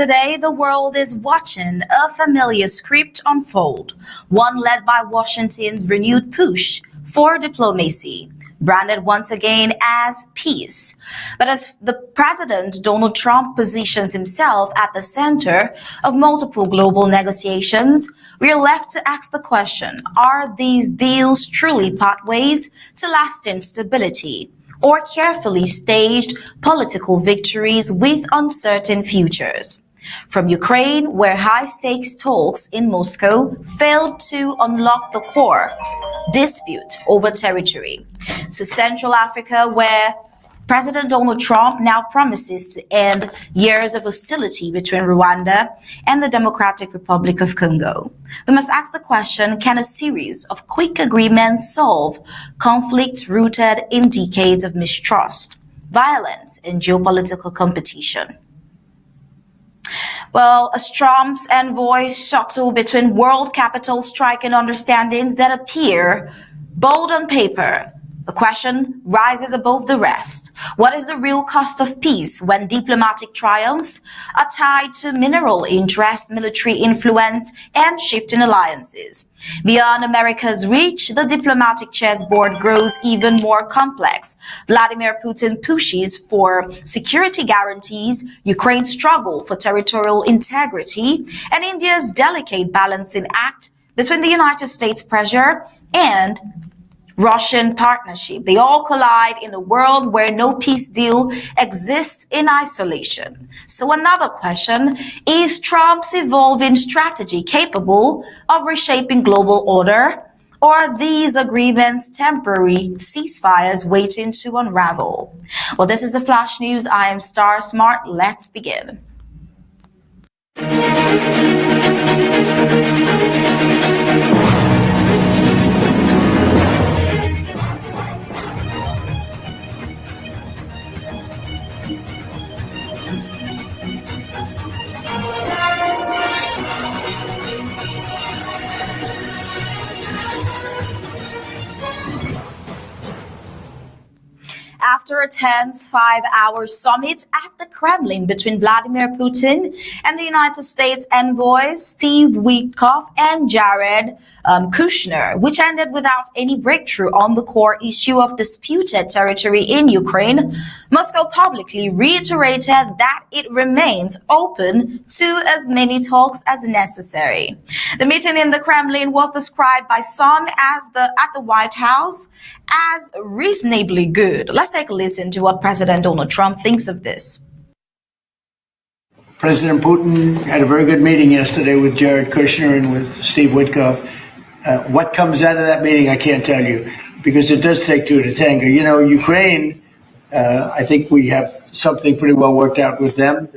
Today, the world is watching a familiar script unfold, one led by Washington's renewed push for diplomacy, branded once again as peace. But as the President Donald Trump positions himself at the center of multiple global negotiations, we are left to ask the question, are these deals truly pathways to lasting stability, or carefully staged political victories with uncertain futures? From Ukraine, where high-stakes talks in Moscow failed to unlock the core dispute over territory, to Central Africa, where President Donald Trump now promises to end years of hostility between Rwanda and the Democratic Republic of Congo. We must ask the question, can a series of quick agreements solve conflicts rooted in decades of mistrust, violence, and geopolitical competition? Well, as Trump's envoys shuttle between world capitals striking understandings that appear bold on paper, the question rises above the rest. What is the real cost of peace when diplomatic triumphs are tied to mineral interest, military influence, and shifting alliances? Beyond America's reach, the diplomatic chessboard grows even more complex. Vladimir Putin pushes for security guarantees, Ukraine's struggle for territorial integrity, and India's delicate balancing act between the United States pressure and Russian partnership. They all collide in a world where no peace deal exists in isolation. So another question, is Trump's evolving strategy capable of reshaping global order? Or are these agreements temporary ceasefires waiting to unravel? Well, this is the Flash News. I am Star Smart. Let's begin. After a tense 5-hour summit at the Kremlin between Vladimir Putin and the United States envoys Steve Witkoff and Jared Kushner, which ended without any breakthrough on the core issue of disputed territory in Ukraine, Moscow publicly reiterated that it remains open to as many talks as necessary. The meeting in the Kremlin was described by some as at the White House as reasonably good. Let's take a listen to what President Donald Trump thinks of this. President Putin had a very good meeting yesterday with Jared Kushner and with Steve Witkoff. What comes out of that meeting, I can't tell you, because it does take two to tango. You know, Ukraine, I think we have something pretty well worked out with them.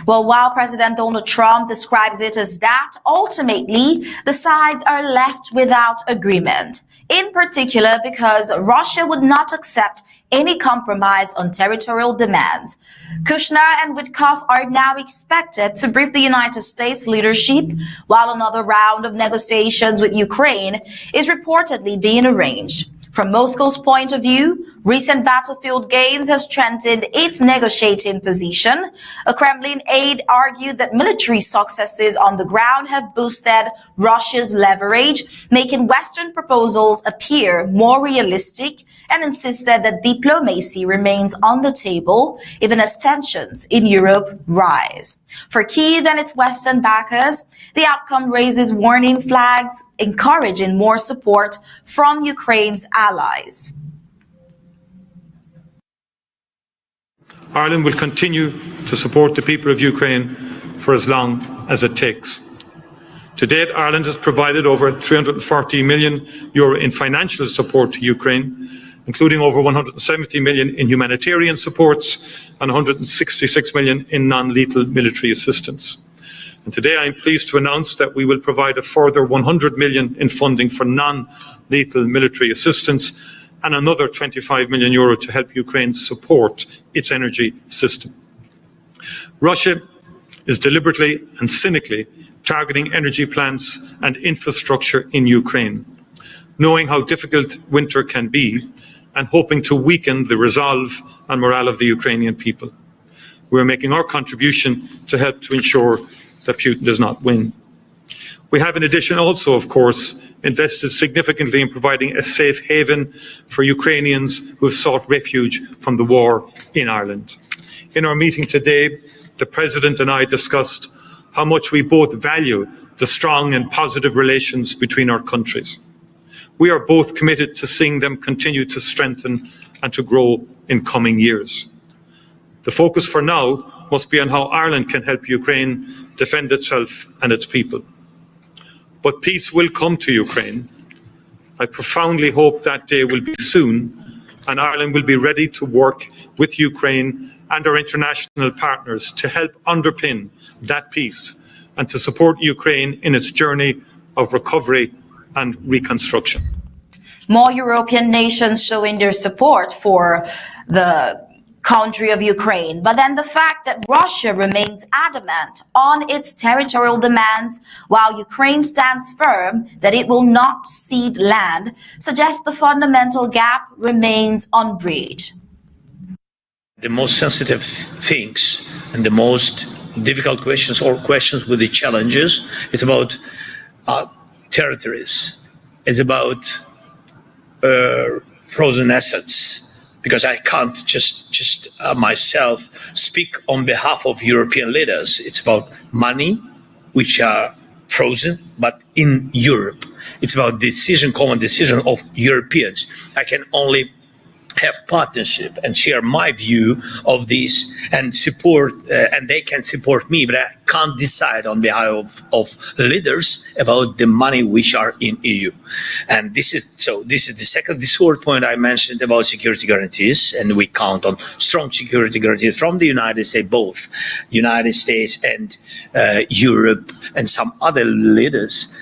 Well, while President Donald Trump describes it as that, ultimately, the sides are left without agreement. In particular, because Russia would not accept any compromise on territorial demands. Kushner and Witkoff are now expected to brief the United States leadership, while another round of negotiations with Ukraine is reportedly being arranged. From Moscow's point of view, recent battlefield gains have strengthened its negotiating position. A Kremlin aide argued that military successes on the ground have boosted Russia's leverage, making Western proposals appear more realistic, and insisted that diplomacy remains on the table, even as tensions in Europe rise. For Kyiv and its Western backers, the outcome raises warning flags, encouraging more support from Ukraine's allies. Ireland will continue to support the people of Ukraine for as long as it takes. To date, Ireland has provided over €340 million in financial support to Ukraine, including over €170 million in humanitarian supports and €166 million in non-lethal military assistance. And today I am pleased to announce that we will provide a further €100 million in funding for non-lethal military assistance and another €25 million to help Ukraine support its energy system. Russia is deliberately and cynically targeting energy plants and infrastructure in Ukraine, knowing how difficult winter can be and hoping to weaken the resolve and morale of the Ukrainian people. we are making our contribution to help to ensure that Putin does not win. We have, in addition, also, of course, invested significantly in providing a safe haven for Ukrainians who have sought refuge from the war in Ireland. In our meeting today, the President and I discussed how much we both value the strong and positive relations between our countries. We are both committed to seeing them continue to strengthen and to grow in coming years. The focus for now must be on how Ireland can help Ukraine defend itself and its people. But peace will come to Ukraine. I profoundly hope that day will be soon, and Ireland will be ready to work with Ukraine and our international partners to help underpin that peace and to support Ukraine in its journey of recovery and reconstruction. More European nations showing their support for the country of Ukraine, but then the fact that Russia remains adamant on its territorial demands while Ukraine stands firm that it will not cede land suggests the fundamental gap remains unbridged. The most sensitive things and the most difficult questions or questions with the challenges is about territories. It's about frozen assets, because I can't just myself speak on behalf of European leaders. It's about money, which are frozen, but in Europe. It's about common decision of Europeans. I can only have partnership and share my view of this and support, and they can support me, but I can't decide on behalf of leaders about the money which are in EU. And this is the third point I mentioned about security guarantees, and we count on strong security guarantees from the United States, both United States and Europe and some other leaders.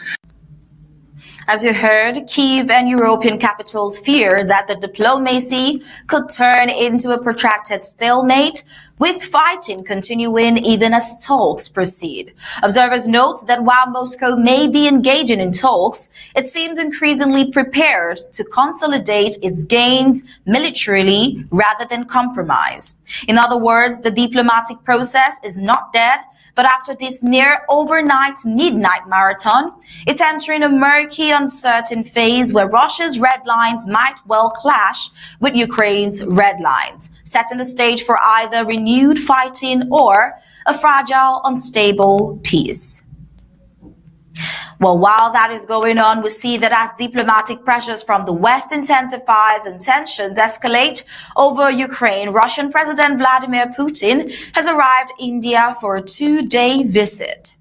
As you heard, Kyiv and European capitals fear that the diplomacy could turn into a protracted stalemate, with fighting continuing even as talks proceed. Observers note that while Moscow may be engaging in talks, it seems increasingly prepared to consolidate its gains militarily rather than compromise. In other words, the diplomatic process is not dead, but after this near overnight midnight marathon, it's entering a murky, uncertain phase where Russia's red lines might well clash with Ukraine's red lines, setting the stage for either renewed fighting or a fragile, unstable peace. Well, while that is going on, we see that as diplomatic pressures from the West intensifies and tensions escalate over Ukraine, Russian President Vladimir Putin has arrived in India for a 2-day visit.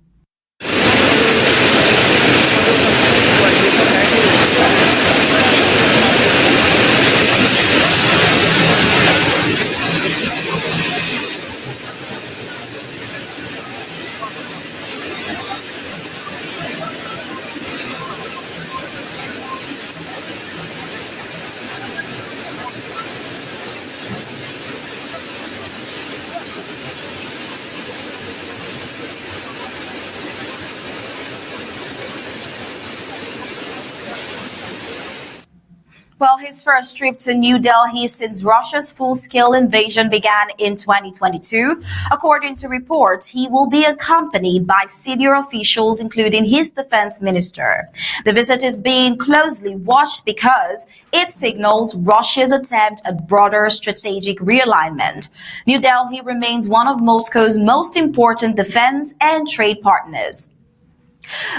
Well, his first trip to New Delhi since Russia's full-scale invasion began in 2022. According to reports, he will be accompanied by senior officials, including his defense minister. The visit is being closely watched because it signals Russia's attempt at broader strategic realignment. New Delhi remains one of Moscow's most important defense and trade partners.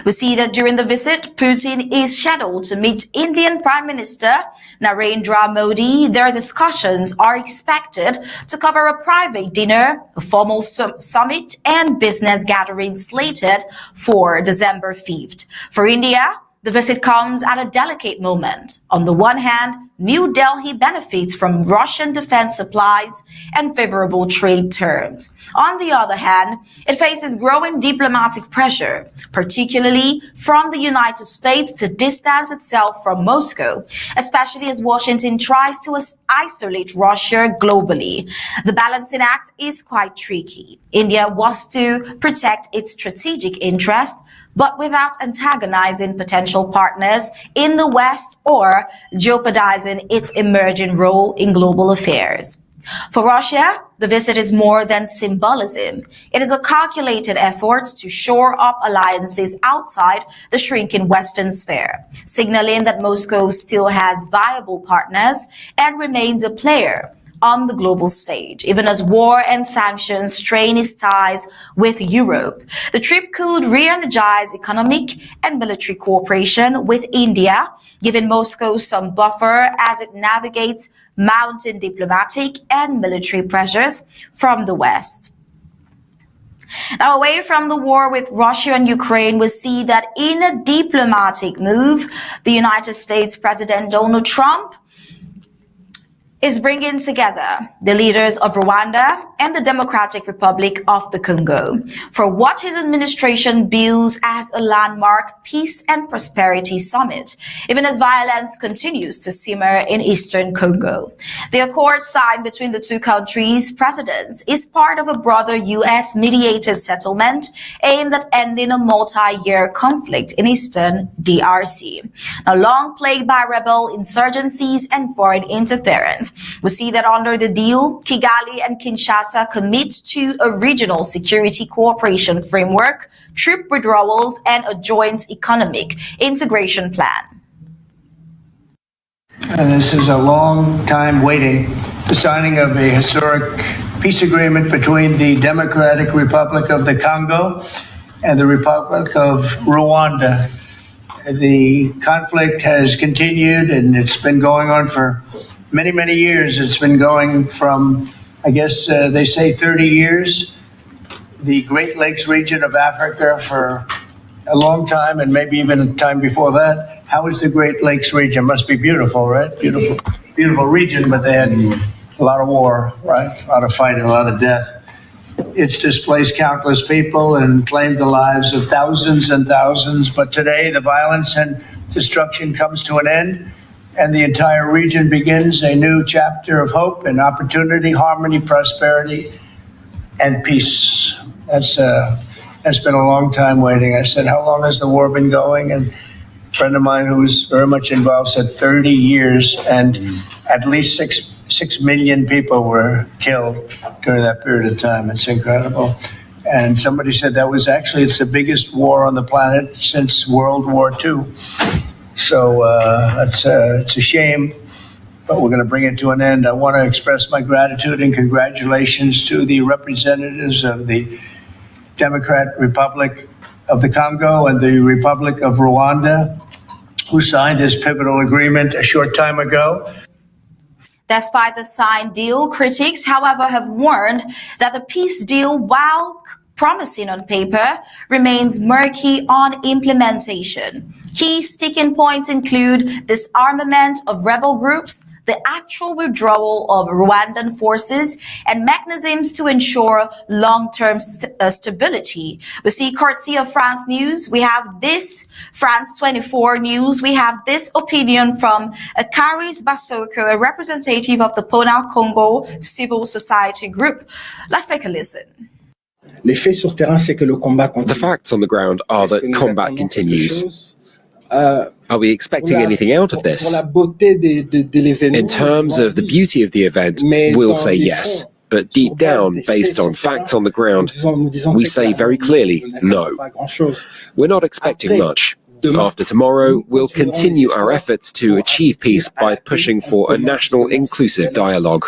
We see that during the visit, Putin is scheduled to meet Indian Prime Minister Narendra Modi. Their discussions are expected to cover a private dinner, a formal summit, and business gathering slated for December 5th. For India, the visit comes at a delicate moment. On the one hand, New Delhi benefits from Russian defense supplies and favorable trade terms. On the other hand, it faces growing diplomatic pressure, particularly from the United States, to distance itself from Moscow, especially as Washington tries to isolate Russia globally. The balancing act is quite tricky. India wants to protect its strategic interest, but without antagonizing potential partners in the West or jeopardizing its emerging role in global affairs. For Russia, the visit is more than symbolism. It is a calculated effort to shore up alliances outside the shrinking Western sphere, signaling that Moscow still has viable partners and remains a player on the global stage, even as war and sanctions strain its ties with Europe. The trip could re-energize economic and military cooperation with India, giving Moscow some buffer as it navigates mounting diplomatic and military pressures from the West. Now, away from the war with Russia and Ukraine, we see that in a diplomatic move, the United States President Donald Trump is bringing together the leaders of Rwanda and the Democratic Republic of the Congo for what his administration bills as a landmark peace and prosperity summit, even as violence continues to simmer in eastern Congo. The accord signed between the two countries' presidents is part of a broader U.S.-mediated settlement aimed at ending a multi-year conflict in eastern DRC, now long plagued by rebel insurgencies and foreign interference. We see that under the deal, Kigali and Kinshasa commit to a regional security cooperation framework, troop withdrawals, and a joint economic integration plan. And this is a long time waiting, the signing of a historic peace agreement between the Democratic Republic of the Congo and the Republic of Rwanda. The conflict has continued and it's been going on for many, many years. It's been going from, I guess they say 30 years, the Great Lakes region of Africa for a long time, and maybe even a time before that. How is the Great Lakes region? Must be beautiful, right? Beautiful region, but they had a lot of war, right? A lot of fighting, a lot of death. It's displaced countless people and claimed the lives of thousands and thousands. But today, the violence and destruction comes to an end, and the entire region begins a new chapter of hope and opportunity, harmony, prosperity, and peace. That's been a long time waiting. I said, how long has the war been going? And a friend of mine who was very much involved said 30 years, and at least 6 million people were killed during that period of time. It's incredible. And somebody said that was actually, it's the biggest war on the planet since World War II. So it's a shame, but we're going to bring it to an end. I want to express my gratitude and congratulations to the representatives of the Democratic Republic of the Congo and the Republic of Rwanda, who signed this pivotal agreement a short time ago. Despite the signed deal, critics, however, have warned that the peace deal, while promising on paper, remains murky on implementation. Key sticking points include disarmament of rebel groups, the actual withdrawal of Rwandan forces, and mechanisms to ensure long-term stability. We see, courtesy of France News, we have this, France 24 News, we have this opinion from Karis Basoko, a representative of the Pona Congo Civil Society Group. Let's take a listen. The facts on the ground are that combat continues. Are we expecting anything out of this? In terms of the beauty of the event, we'll say yes. But deep down, based on facts on the ground, we say very clearly no. We're not expecting much. After tomorrow, we'll continue our efforts to achieve peace by pushing for a national inclusive dialogue.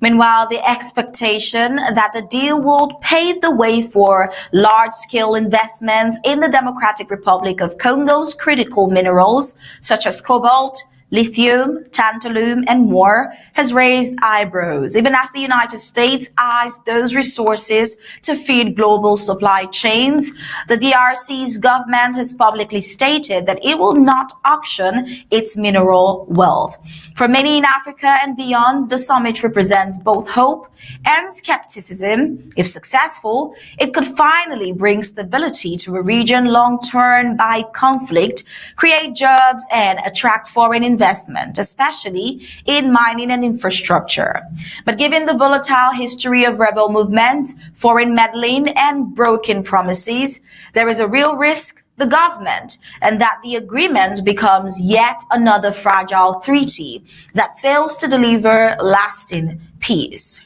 Meanwhile, the expectation that the deal will pave the way for large-scale investments in the Democratic Republic of Congo's critical minerals, such as cobalt, lithium, tantalum, and more, has raised eyebrows, even as the United States eyes those resources to feed global supply chains. The DRC's government has publicly stated that it will not auction its mineral wealth. For many in Africa and beyond, the summit represents both hope and skepticism. If successful, it could finally bring stability to a region long torn by conflict, create jobs, and attract foreign investment, especially in mining and infrastructure. But given the volatile history of rebel movements, foreign meddling, and broken promises, there is a real risk the government, and that the agreement becomes yet another fragile treaty that fails to deliver lasting peace.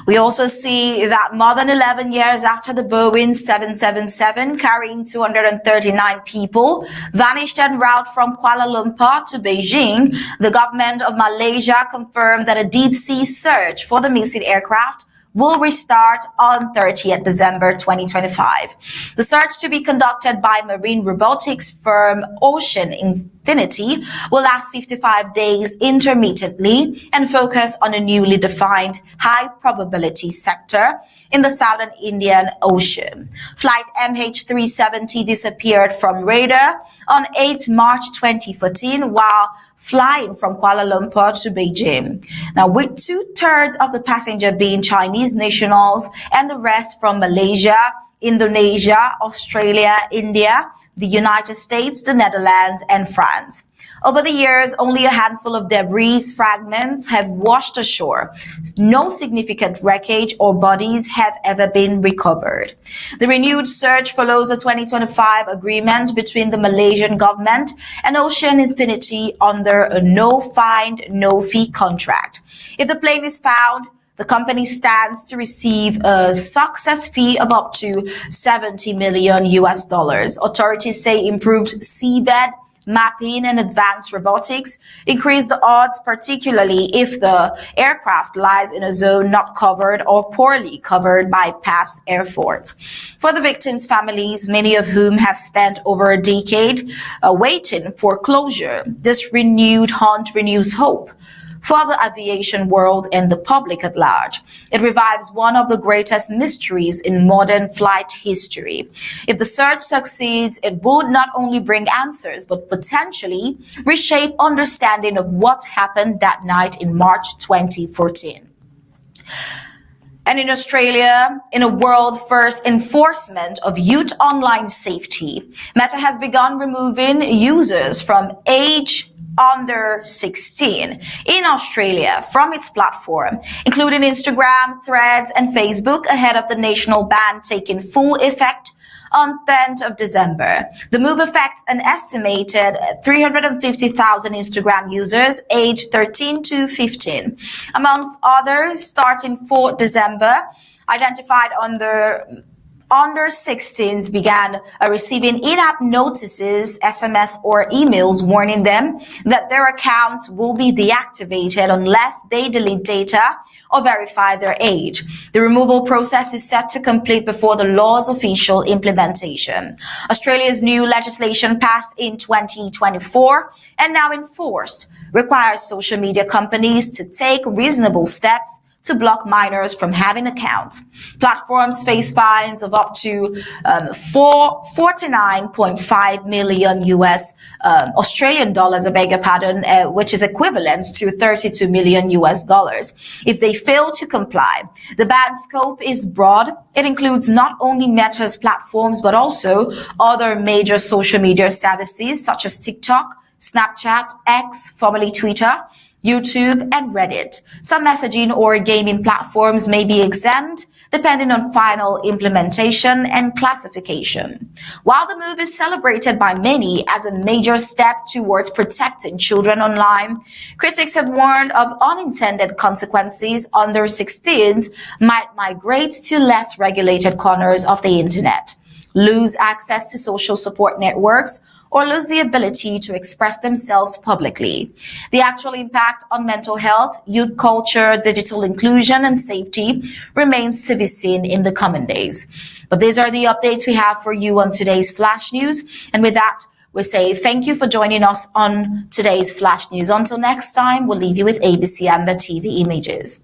We also see that more than 11 years after the Boeing 777 carrying 239 people vanished en route from Kuala Lumpur to Beijing, the government of Malaysia confirmed that a deep-sea search for the missing aircraft will restart on 30th December 2025. The search, to be conducted by marine robotics firm Ocean Infinity, will last 55 days intermittently and focus on a newly defined high-probability sector in the southern Indian Ocean. Flight MH370 disappeared from radar on 8 March 2014 while flying from Kuala Lumpur to Beijing. Now, with 2/3 of the passenger being Chinese nationals and the rest from Malaysia, Indonesia, Australia, India, the United States, the Netherlands, and France. Over the years, only a handful of debris fragments have washed ashore. No significant wreckage or bodies have ever been recovered. The renewed search follows a 2025 agreement between the Malaysian government and Ocean Infinity under a no-find, no-fee contract. If the plane is found, the company stands to receive a success fee of up to $70 million. Authorities say improved seabed mapping and advanced robotics increase the odds, particularly if the aircraft lies in a zone not covered or poorly covered by past efforts. For the victims' families, many of whom have spent over a decade waiting for closure, this renewed hunt renews hope for the aviation world and the public at large. It revives one of the greatest mysteries in modern flight history. If the search succeeds, it would not only bring answers, but potentially reshape understanding of what happened that night in March 2014. And in Australia, in a world-first enforcement of youth online safety, Meta has begun removing users from age under 16 in Australia from its platform, including Instagram, Threads, and Facebook, ahead of the national ban taking full effect on 10th of December. The move affects an estimated 350,000 Instagram users aged 13 to 15. Amongst others, starting 4th December, identified under 16s began receiving in-app notices, SMS, or emails warning them that their accounts will be deactivated unless they delete data or verify their age. The removal process is set to complete before the law's official implementation. Australia's new legislation passed in 2024 and now enforced requires social media companies to take reasonable steps to block minors from having accounts. Platforms face fines of up to $49.5 million Australian dollars, which is equivalent to $32 million if they fail to comply. The ban scope is broad. It includes not only Meta's platforms, but also other major social media services such as TikTok, Snapchat, X, formerly Twitter, YouTube, and Reddit. Some messaging or gaming platforms may be exempt depending on final implementation and classification. While the move is celebrated by many as a major step towards protecting children online, critics have warned of unintended consequences. Under 16s might migrate to less regulated corners of the internet, lose access to social support networks, or lose the ability to express themselves publicly. The actual impact on mental health, youth culture, digital inclusion, and safety remains to be seen in the coming days. But these are the updates we have for you on today's Flash News. And with that, we say thank you for joining us on today's Flash News. Until next time, we'll leave you with ABC Amba TV images.